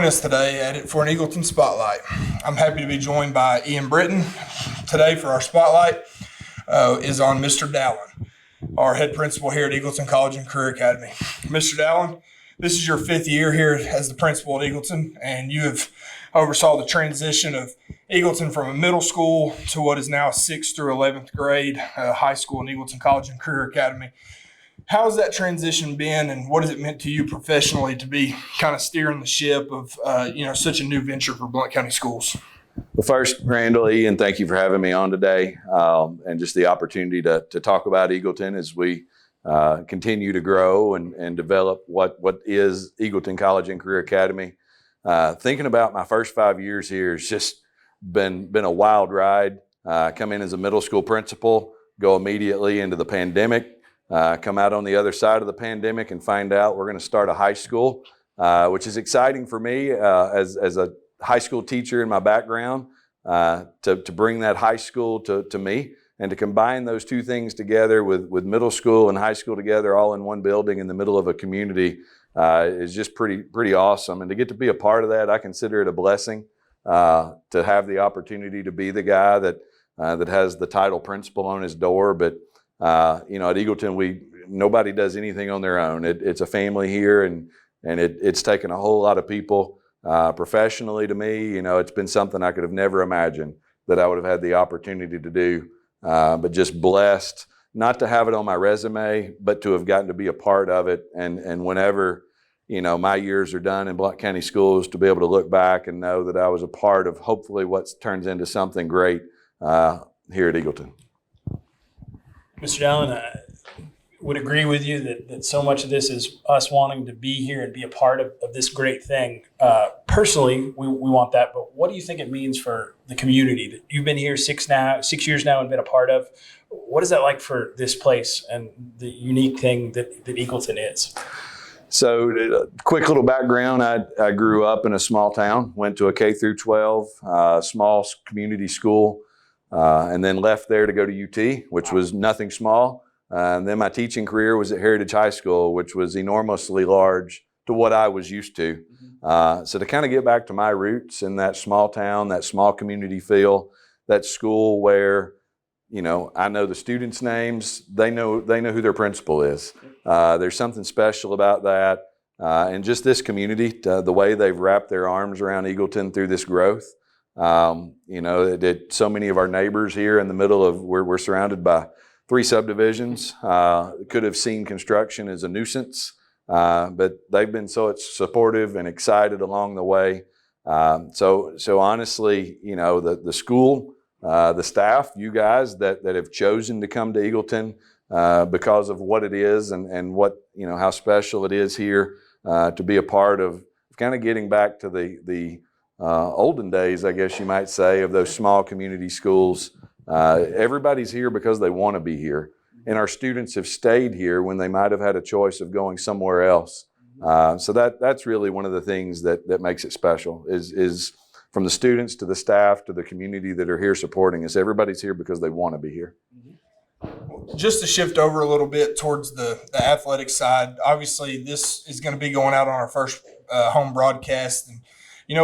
us today for an Eagleton Spotlight. I'm happy to be joined by Ian Britton. Today for our Spotlight is on Mr. Dowlen, our head principal here at Eagleton College and Career Academy. Mr. Dowlen, this is your 5th year here as the principal at Eagleton, and you have oversaw the transition of Eagleton from a middle school to what is now a 6th through 11th grade high school in Eagleton College and Career Academy. How has that transition been, and what has it meant to you professionally to be kind of steering the ship of such a new venture for Blount County Schools? Well, first, Randall, Ian, thank you for having me on today, and just the opportunity to talk about Eagleton as we continue to grow and develop what is Eagleton College and Career Academy. Thinking about my first 5 years here has just been a wild ride. Come in as a middle school principal, go immediately into the pandemic. Come out on the other side of the pandemic and find out we're going to start a high school, which is exciting for me as a high school teacher in my background, to bring that high school to me and to combine those two things together with middle school and high school together all in one building in the middle of a community is just pretty awesome. And to get to be a part of that, I consider it a blessing to have the opportunity to be the guy that has the title principal on his door. But at Eagleton, nobody does anything on their own. It's a family here, and it's taken a whole lot of people professionally to me. It's been something I could have never imagined that I would have had the opportunity to do, but just blessed not to have it on my resume, but to have gotten to be a part of it. And whenever, my years are done in Blount County Schools, to be able to look back and know that I was a part of hopefully what turns into something great here at Eagleton. Mr. Dowlen, I would agree with you that so much of this is us wanting to be here and be a part of this great thing. Personally, we want that, but what do you think it means for the community that you've been here 6 years now and been a part of? What is that like for this place and the unique thing that Eagleton is? So, quick little background, I grew up in a small town, went to a K through 12, small community school, and then left there to go to UT, which was nothing small. And then my teaching career was at Heritage High School, which was enormously large to what I was used to. So to kind of get back to my roots in that small town, that small community feel, that school where, I know the students' names, they know who their principal is. There's something special about that. And just this community, the way they've wrapped their arms around Eagleton through this growth. That so many of our neighbors here in the middle of, we're surrounded by 3 subdivisions, could have seen construction as a nuisance, but they've been so supportive and excited along the way. So honestly, the school, the staff, you guys that have chosen to come to Eagleton because of what it is and what, how special it is here to be a part of kind of getting back to the olden days, I guess you might say, of those small community schools. Everybody's here because they want to be here. And our students have stayed here when they might have had a choice of going somewhere else. So that's really one of the things that makes it special is from the students to the staff to the community that are here supporting us. Everybody's here because they want to be here. Just to shift over a little bit towards the athletic side, obviously this is going to be going out on our first home broadcast. And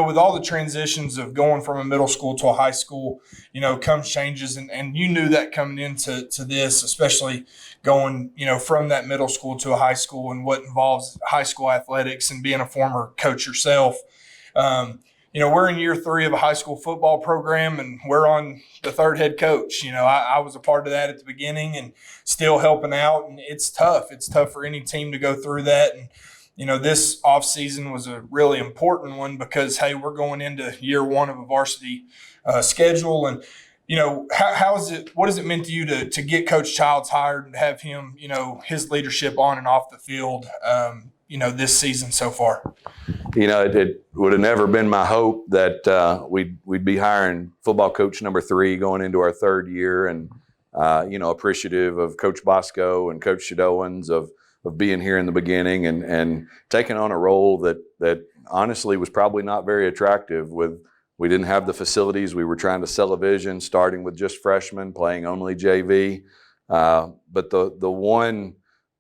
with all the transitions of going from a middle school to a high school, comes changes. And you knew that coming into this, especially going, from that middle school to a high school and what involves high school athletics and being a former coach yourself. We're in year 3 of a high school football program, and we're on the 3rd head coach. I was a part of that at the beginning and still helping out. And it's tough. It's tough for any team to go through that. And this offseason was a really important one because, hey, we're going into year 1 of a varsity schedule. And, what has it meant to you to get Coach Childs hired and have him, his leadership on and off the field, this season so far? It would have never been my hope that we'd be hiring football coach number 3 going into our 3rd year. And, appreciative of Coach Bosco and Coach Shadowans of being here in the beginning and taking on a role that honestly was probably not very attractive. We didn't have the facilities. We were trying to sell a vision, starting with just freshmen, playing only JV. But the one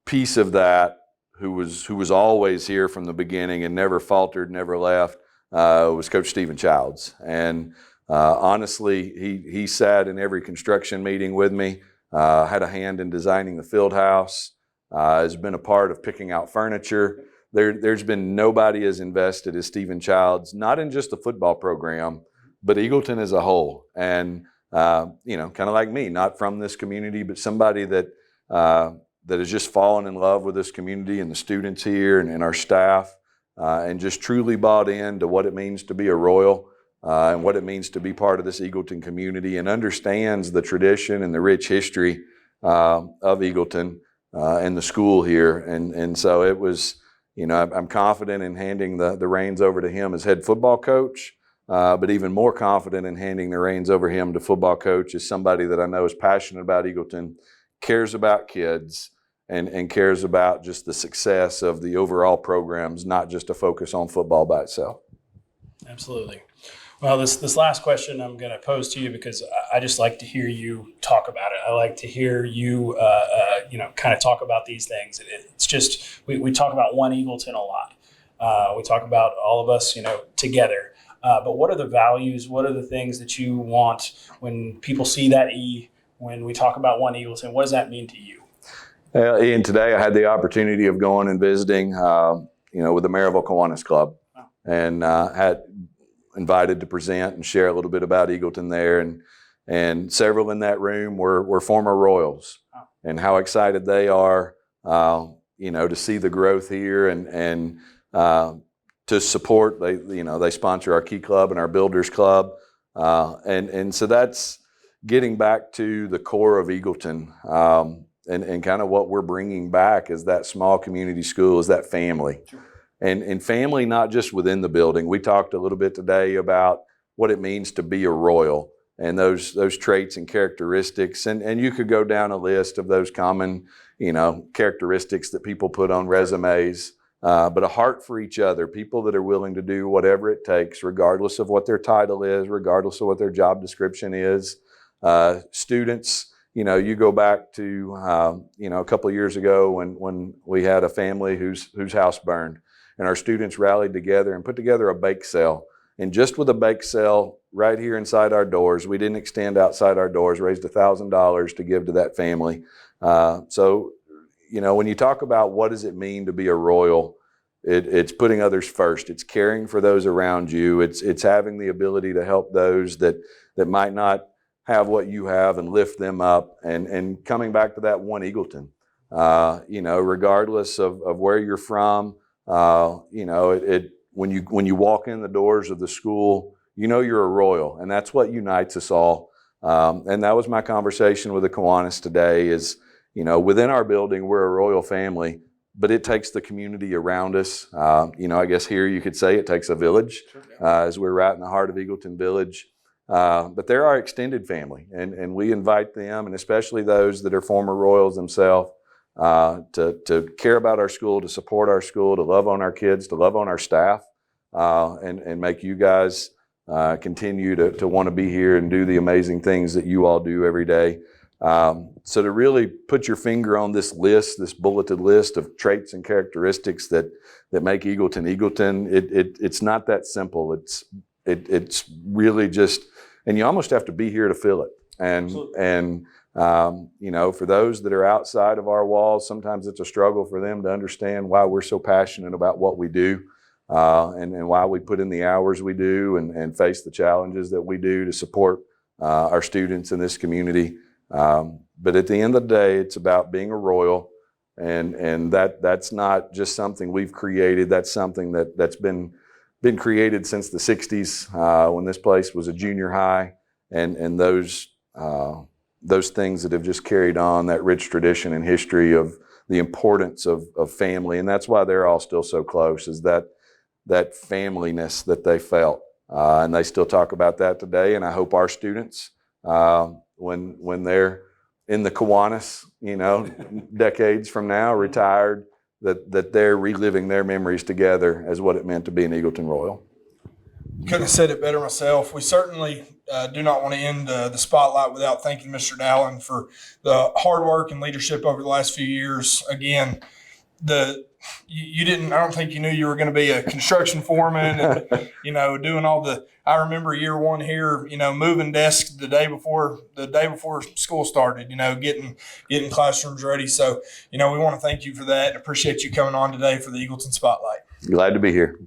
piece of that who was always here from the beginning and never faltered, never left, was Coach Stephen Childs. And honestly, he sat in every construction meeting with me, had a hand in designing the field house, has been a part of picking out furniture. There's been nobody as invested as Stephen Childs, not in just the football program, but Eagleton as a whole. And, kind of like me, not from this community, but somebody that has just fallen in love with this community and the students here and our staff, and just truly bought into what it means to be a Royal, and what it means to be part of this Eagleton community, and understands the tradition and the rich history of Eagleton and the school here. And so it was, I'm confident in handing the reins over to him as head football coach, but even more confident in handing the reins over him to football coach as somebody that I know is passionate about Eagleton, cares about kids, and cares about just the success of the overall programs, not just a focus on football by itself. Absolutely. Well, this last question I'm going to pose to you because I just like to hear you talk about it. I like to hear you, kind of talk about these things. It's just, we talk about one Eagleton a lot. We talk about all of us, together. But what are the values? What are the things that you want when people see that E, when we talk about one Eagleton? What does that mean to you? Ian, today I had the opportunity of going and visiting, with the Maryville Kiwanis Club, and had invited to present and share a little bit about Eagleton there. And several in that room were former Royals, and how excited they are, to see the growth here and to support. They sponsor our Key Club and our Builders Club, and so that's getting back to the core of Eagleton. And kind of what we're bringing back is that small community school, is that family. Sure. And family, not just within the building. We talked a little bit today about what it means to be a Royal and those traits and characteristics. And you could go down a list of those common, characteristics that people put on resumes, but a heart for each other, people that are willing to do whatever it takes, regardless of what their title is, regardless of what their job description is. Students, you go back to, a couple of years ago when we had a family whose house burned, and our students rallied together and put together a bake sale. And just with a bake sale right here inside our doors, we didn't extend outside our doors, raised $1,000 to give to that family. So, when you talk about what does it mean to be a Royal, it's putting others first. It's caring for those around you. It's having the ability to help those that might not have what you have and lift them up, and coming back to that one Eagleton, regardless of where you're from, when you walk in the doors of the school, you're a Royal, and that's what unites us all. And that was my conversation with the Kiwanis today is, within our building, we're a Royal family, but it takes the community around us. I guess here you could say it takes a village, as we're right in the heart of Eagleton Village. But they're our extended family, and we invite them, and especially those that are former Royals themselves, to care about our school, to support our school, to love on our kids, to love on our staff, and make you guys continue to want to be here and do the amazing things that you all do every day. So to really put your finger on this list, this bulleted list of traits and characteristics that make Eagleton Eagleton, it's not that simple. It's really just, and you almost have to be here to feel it. And for those that are outside of our walls, sometimes it's a struggle for them to understand why we're so passionate about what we do, and why we put in the hours we do and face the challenges that we do to support our students in this community. But at the end of the day, it's about being a Royal, and that's not just something we've created. That's something that's been created since the 60s, when this place was a junior high, and those things that have just carried on that rich tradition and history of the importance of family. And that's why they're all still so close, is that familyness that they felt. And they still talk about that today. And I hope our students, when they're in the Kiwanis, decades from now, retired, that they're reliving their memories together as what it meant to be an Eagleton Royal. Couldn't have said it better myself. We certainly do not want to end the spotlight without thanking Mr. Dowlen for the hard work and leadership over the last few years. Again, the you didn't. I don't think you knew you were going to be a construction foreman, and doing all the. I remember year one here, moving desks the day before school started. Getting classrooms ready. So we want to thank you for that and appreciate you coming on today for the Eagleton Spotlight. Glad to be here.